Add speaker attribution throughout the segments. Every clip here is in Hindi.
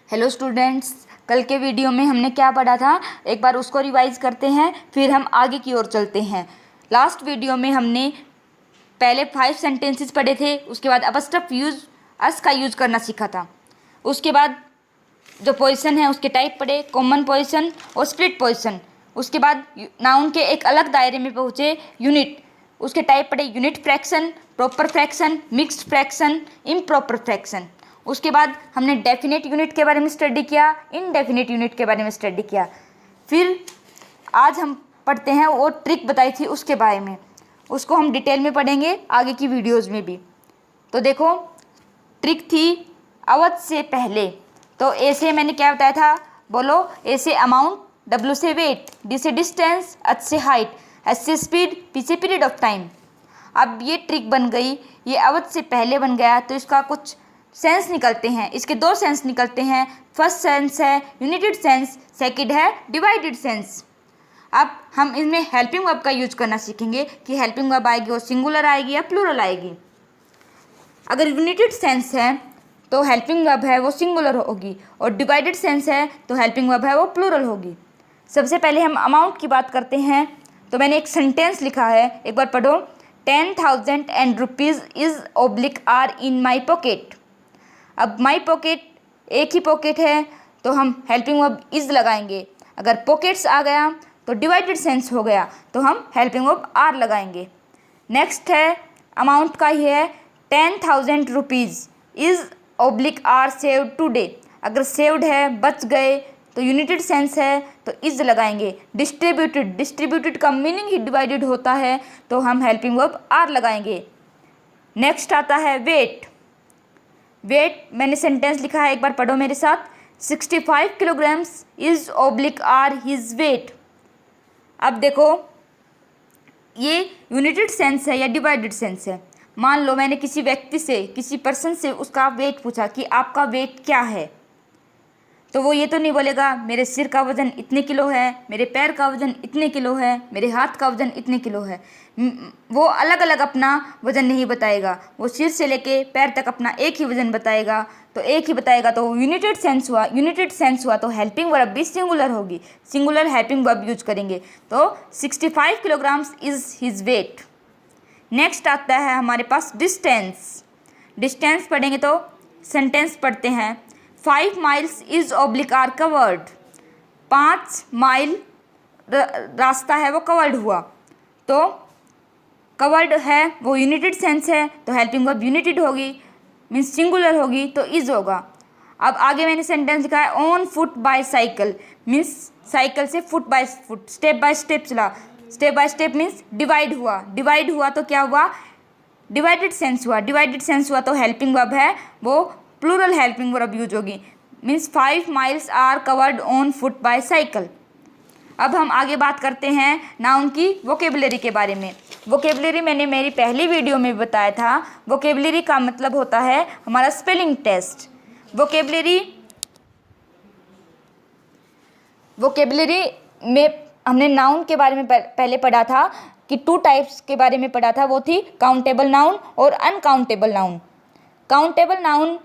Speaker 1: हेलो स्टूडेंट्स, कल के वीडियो में हमने क्या पढ़ा था, एक बार उसको रिवाइज करते हैं, फिर हम आगे की ओर चलते हैं। लास्ट वीडियो में हमने पहले 5 सेंटेंसेस पढ़े थे, उसके बाद अपस्ट्रफ यूज अस का यूज करना सीखा था। उसके बाद जो पोजीशन है उसके टाइप पढ़े, कॉमन पोजीशन और स्प्लिट पोजीशन। उसके बाद नाउन के एक अलग दायरे में पहुँचे, यूनिट, उसके टाइप पढ़े, unit fraction, proper fraction, mixed fraction, improper fraction. उसके बाद हमने डेफिनेट यूनिट के बारे में स्टडी किया, इनडेफिनेट यूनिट के बारे में स्टडी किया। फिर आज हम पढ़ते हैं वो ट्रिक बताई थी उसके बारे में, उसको हम डिटेल में पढ़ेंगे आगे की वीडियोज़ में भी। तो देखो, ट्रिक थी अवध से पहले। तो ए से मैंने क्या बताया था, बोलो। ए से अमाउंट, डब्ल्यू से वेट, डी से डिस्टेंस, एच से हाइट, एस से स्पीड, पी से पीरियड ऑफ टाइम। अब ये ट्रिक बन गई, ये अवध से पहले बन गया, तो इसका कुछ सेंस निकलते हैं। इसके 2 सेंस निकलते हैं। फर्स्ट सेंस है यूनिटेड सेंस, सेकंड है डिवाइडेड सेंस। अब हम इसमें हेल्पिंग वर्ब का यूज करना सीखेंगे कि हेल्पिंग वर्ब आएगी वो सिंगुलर आएगी या प्लूरल आएगी। अगर यूनिटेड सेंस है तो हेल्पिंग वर्ब है वो सिंगुलर होगी, और डिवाइडेड सेंस है तो हेल्पिंग वर्ब है वो प्लूरल होगी। सबसे पहले हम अमाउंट की बात करते हैं। तो मैंने एक सेंटेंस लिखा है, एक बार पढ़ो। 10,000 and rupees is oblique are in my pocket। अब माई पॉकेट एक ही पॉकेट है तो हम हेल्पिंग वर्ब इज लगाएंगे। अगर पॉकेट्स आ गया तो डिवाइडेड सेंस हो गया, तो हम हेल्पिंग वर्ब आर लगाएंगे। नेक्स्ट है अमाउंट का ही है, 10,000 rupees is oblique are saved today. अगर सेव्ड है, बच गए, तो यूनिटेड सेंस है तो इज लगाएंगे। डिस्ट्रीब्यूटेड, डिस्ट्रीब्यूटेड का मीनिंग ही डिवाइडेड होता है, तो हम हेल्पिंग वर्ब आर लगाएंगे। नेक्स्ट आता है वेट। वेट मैंने सेंटेंस लिखा है, एक बार पढ़ो मेरे साथ। 65 kilograms is oblique are his weight. अब देखो, ये यूनिटेड सेंस है या डिवाइडेड सेंस है। मान लो मैंने किसी व्यक्ति से, किसी पर्सन से उसका वेट पूछा कि आपका वेट क्या है, तो वो ये तो नहीं बोलेगा मेरे सिर का वज़न इतने किलो है, मेरे पैर का वज़न इतने किलो है, मेरे हाथ का वज़न इतने किलो है। वो अलग अलग अपना वज़न नहीं बताएगा, वो सिर से लेके पैर तक अपना एक ही वज़न बताएगा। तो एक ही बताएगा तो यूनिटेड सेंस हुआ। यूनिटेड सेंस हुआ तो हेल्पिंग वर्ब भी सिंगुलर होगी, सिंगुलर हेल्पिंग वर्ब यूज करेंगे। तो 65 kilograms is his weight. Next आता है हमारे पास डिस्टेंस। डिस्टेंस पढ़ेंगे तो सेंटेंस पढ़ते हैं, 5 miles is oblique are covered. 5 mile रास्ता है वो कवर्ड हुआ। तो कवर्ड है वो यूनिटेड सेंस है तो हेल्पिंग वर्ब यूनिटेड होगी, मीन्स सिंगुलर होगी, तो इज होगा। अब आगे मैंने सेंटेंस लिखा है, on foot by cycle, means cycle से foot by foot, step by step चला। Step by step means divide हुआ। डिवाइड हुआ तो क्या हुआ, डिवाइडेड सेंस हुआ। डिवाइडेड सेंस हुआ तो हेल्पिंग वर्ब है वो प्लूरल हेल्पिंग वर्ब यूज होगी, means 5 miles are covered on foot by cycle. अब हम आगे बात करते हैं नाउन की वोकेबुलरी के बारे में। वोकेबुलरी मैंने मेरी पहली वीडियो में बताया था। वोकेबुलरी का मतलब होता है हमारा स्पेलिंग टेस्ट। वोकेबुलरी में हमने नाउन के बारे में पहले पढ़ा था कि 2 टाइप्स के बारे में पढ़ा था, वो थी काउंटेबल नाउन और अनकाउंटेबल नाउन। काउंटेबल नाउन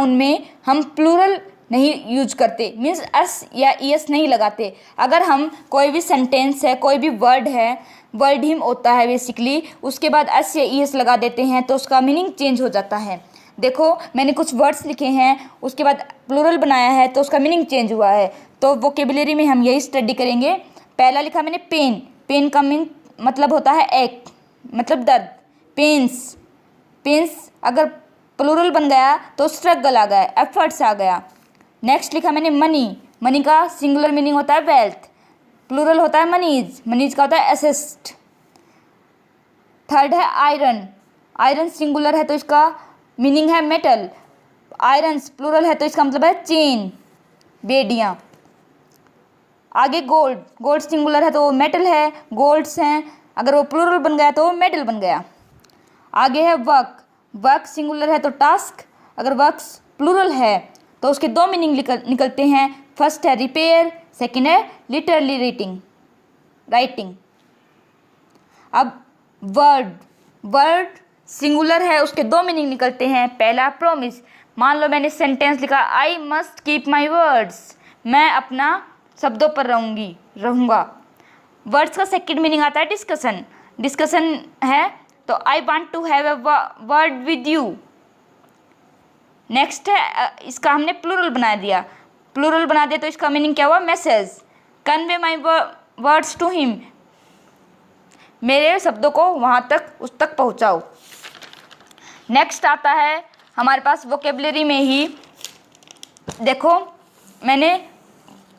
Speaker 1: में हम प्लूरल नहीं यूज करते, मीन्स अस या ईएस नहीं लगाते। अगर हम कोई भी सेंटेंस है, कोई भी वर्ड है, वर्ड ही होता है बेसिकली, उसके बाद अस या ईएस लगा देते हैं तो उसका मीनिंग चेंज हो जाता है। देखो, मैंने कुछ वर्ड्स लिखे हैं, उसके बाद प्लूरल बनाया है तो उसका मीनिंग चेंज हुआ है। तो वोकेबुलरी में हम यही स्टडी करेंगे। पहला लिखा मैंने पेन। पेन का मतलब होता है एक, मतलब दर्द। पेन्स अगर प्लूरल बन गया तो स्ट्रगल आ गया, एफर्ट्स आ गया। नेक्स्ट लिखा मैंने मनी। मनी का सिंगुलर मीनिंग होता है वेल्थ, प्लूरल होता है मनीज। मनीज का होता है असिस्ट। थर्ड है आयरन। आयरन सिंगुलर है तो इसका मीनिंग है मेटल। आयरन्स प्लूरल है तो इसका मतलब है चेन, बेड़ियाँ। आगे गोल्ड। गोल्ड सिंगुलर है तो वो मेटल है, गोल्ड्स हैं। अगर वो प्लूरल बन गया तो वो मेटल बन गया। आगे है वर्क। वर्क सिंगुलर है तो टास्क, अगर वर्क्स प्लूरल है तो उसके 2 मीनिंग निकलते हैं। फर्स्ट है रिपेयर, सेकंड है लिटरली राइटिंग। अब वर्ड सिंगुलर है उसके दो मीनिंग निकलते हैं। पहला प्रॉमिस, मान लो मैंने सेंटेंस लिखा I must keep my words, मैं अपना शब्दों पर रहूँगा। वर्ड्स का सेकंड मीनिंग आता है डिस्कशन, डिस्कशन है तो I want to have a word with you. Next है, इसका हमने प्लूरल बना दिया, प्लूरल बना दिया तो इसका मीनिंग क्या हुआ, message, convey my words to him, मेरे शब्दों को वहाँ तक उस तक पहुँचाओ। नेक्स्ट आता है हमारे पास वोकेबलरी में ही, देखो मैंने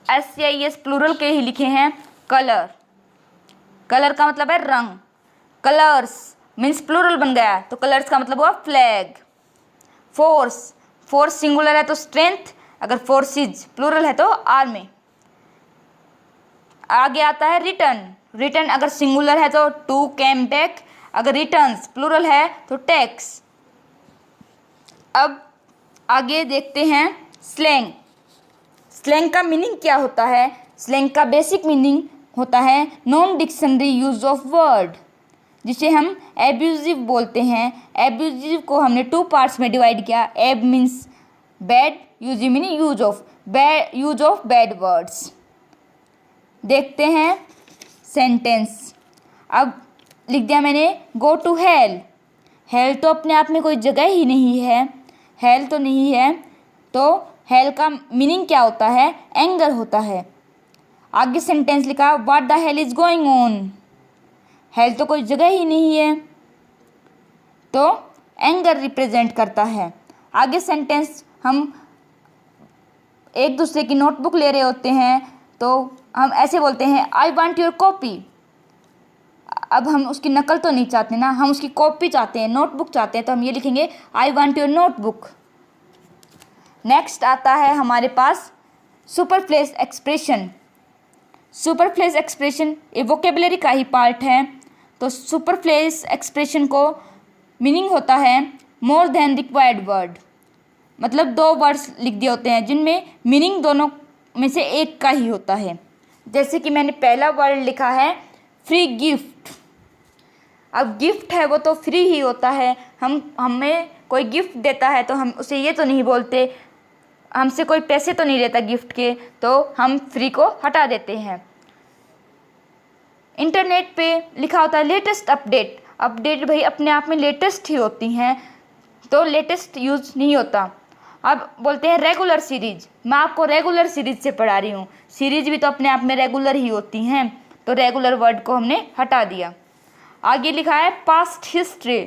Speaker 1: SCIS प्लूरल के ही लिखे हैं। कलर, कलर का मतलब है रंग, कलर्स मीन्स प्लूरल बन गया तो कलर्स का मतलब हुआ फ्लैग। फोर्स, फोर्स सिंगुलर है तो स्ट्रेंथ, अगर फोर्सेज प्लूरल है तो आर्मी। आगे आता है रिटर्न, रिटर्न अगर सिंगुलर है तो टू केम बैक, अगर रिटर्न्स प्लूरल है तो टैक्स। अब आगे देखते हैं स्लैंग। स्लैंग का मीनिंग क्या होता है, स्लैंग का बेसिक मीनिंग होता है non dictionary use of word, जिसे हम एब्यूजिव बोलते हैं। एब्यूजिव को हमने टू पार्ट्स में डिवाइड किया, ab means bad, usive meaning use of bad words. देखते हैं सेंटेंस, अब लिख दिया मैंने गो टू हेल, हेल तो अपने आप में कोई जगह ही नहीं है, हेल तो नहीं है तो हेल का मीनिंग क्या होता है, एंगर होता है। आगे सेंटेंस लिखा what the hell is going on, hello तो कोई जगह ही नहीं है तो एंगर रिप्रेजेंट करता है। आगे सेंटेंस हम एक दूसरे की नोटबुक ले रहे होते हैं तो हम ऐसे बोलते हैं आई वांट योर कॉपी, अब हम उसकी नकल तो नहीं चाहते ना, हम उसकी कॉपी चाहते हैं, नोटबुक चाहते हैं, तो हम ये लिखेंगे I want your notebook. Next आता है हमारे पास सुपरफ्लेस एक्सप्रेशन। सुपरफ्लेस एक्सप्रेशन ये वोकेबलरी का ही पार्ट है, तो सुपरफ्लेस एक्सप्रेशन को मीनिंग होता है मोर देन रिक्वायर्ड वर्ड, मतलब दो वर्ड्स लिख दिए होते हैं जिनमें मीनिंग दोनों में से एक का ही होता है। जैसे कि मैंने पहला वर्ड लिखा है फ्री गिफ्ट, अब गिफ्ट है वो तो फ्री ही होता है, हमें कोई गिफ्ट देता है तो हम उसे ये तो नहीं बोलते, हमसे कोई पैसे तो नहीं लेता गिफ्ट के, तो हम फ्री को हटा देते हैं। इंटरनेट पे लिखा होता है लेटेस्ट अपडेट, अपडेट भाई अपने आप में लेटेस्ट ही होती हैं तो लेटेस्ट यूज नहीं होता। अब बोलते हैं रेगुलर सीरीज, मैं आपको रेगुलर सीरीज से पढ़ा रही हूँ, सीरीज भी तो अपने आप में रेगुलर ही होती हैं तो रेगुलर वर्ड को हमने हटा दिया। आगे लिखा है past history,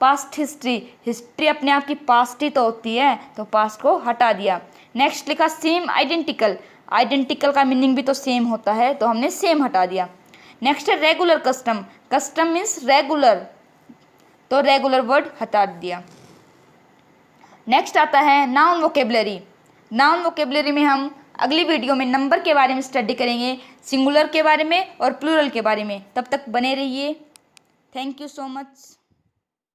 Speaker 1: past history, history अपने आप की पास्ट ही तो होती है तो पास्ट को हटा दिया। नेक्स्ट लिखा सेम आइडेंटिकल, आइडेंटिकल का मीनिंग भी तो सेम होता है तो हमने सेम हटा दिया। नेक्स्ट है regular custom, custom means regular तो रेगुलर वर्ड हटा दिया। नेक्स्ट आता है नाउन वोकेबलरी। नाउन वोकेबलरी में हम अगली वीडियो में नंबर के बारे में स्टडी करेंगे, सिंगुलर के बारे में और प्लूरल के बारे में। तब तक बने रहिए। Thank you so much.